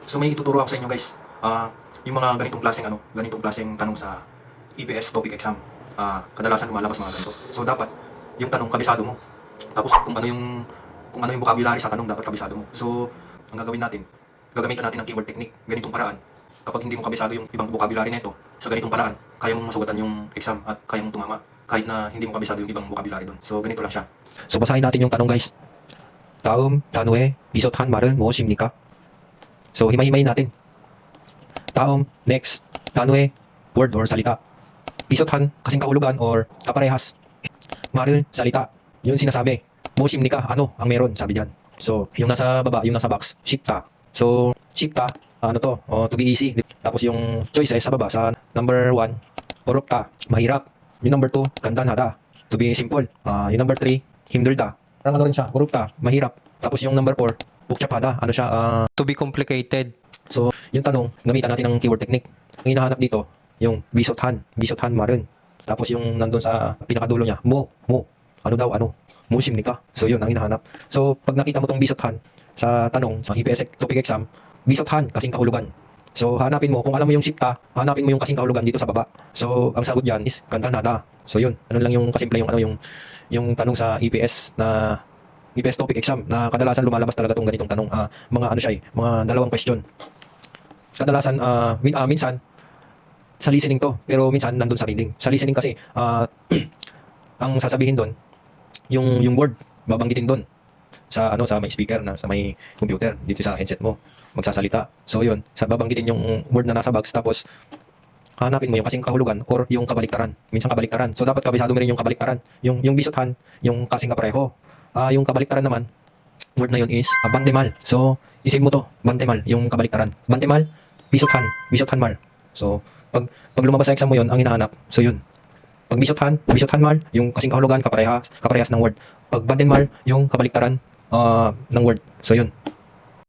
So may ituturo ako sa inyo guys. Yung mga ganitong klaseng tanong sa EPS topic exam. Kadalasan lumalabas mga ganito. So dapat yung tanong kabisado mo. Tapos kung ano yung vocabulary sa tanong dapat kabisado mo. So ang gagawin natin, gagamitan natin ng keyword technique, ganitong paraan. Kapag hindi mo kabisado yung ibang vocabulary nito, sa ganitong paraan, kaya mong masugatan yung exam at kaya mong tumama kahit na hindi mo kabisado yung ibang vocabulary doon. So ganito lang siya. So basahin natin yung tanong guys. 다음 단어에 비슷한 말은 무엇입니까? So himay-himayin natin. 다음, next, 단어의 word or salita. 비슷한, kasing kahulugan or kaparehas. 말은 salita. Yun sinasabi. 무엇입니까? Ano ang meron? Sabi diyan. So yung nasa baba, yung nasa box, 쉽다. So 쉽다, ano to? To be easy. Tapos yung choices sa baba, sa number 1, 어렵다, mahirap. Yung number 2, 간단하다, to be simple. Yung number 3, 힘들다. Parang ano rin siya, korupta, mahirap. Tapos yung number 4, 복잡하다, ano siya, to be complicated. So, yung tanong, gamitan natin ng keyword technique. Ang hinahanap dito, yung 비슷한 말은. Tapos yung nandun sa pinakadulo niya, ano daw, 무엇입니까? So, yun ang hinahanap. So, pag nakita mo tong 비슷한 sa tanong, sa EPS topic exam, 비슷한, kasing kahulugan. So, hanapin mo, kung alam mo yung 쉽다, hanapin mo yung kasing kahulugan dito sa baba. So, ang sagot diyan is 간단하다. So, yun. Ano lang yung kasimple yung tanong sa EPS topic exam na kadalasan lumalabas talaga tong ganitong tanong. Mga dalawang question. Kadalasan, minsan, sa listening to, pero minsan nandun sa reading. Sa listening kasi, ang sasabihin doon, yung word, babanggitin doon. Sa may speaker na sa may computer dito sa headset mo magsasalita. So yun, babanggitin yung word na nasa box, tapos hanapin mo yung kasing kahulugan or yung kabaliktaran. Minsan kabaliktaran. So dapat kabisado mo rin yung kabaliktaran. Yung 비슷한, yung kasing kapareho. Yung kabaliktaran naman, word na yun is 반대말. So isip mo to, 반대말, yung kabaliktaran. 반대말, 비슷한 말. So pag lumabas sa exam mo yun, ang hinahanap. So yun. Pag 비슷한 말, yung kasing kahulugan, kaparehas ng word. Pag 반대말, yung kabaliktaran ng word. So yun.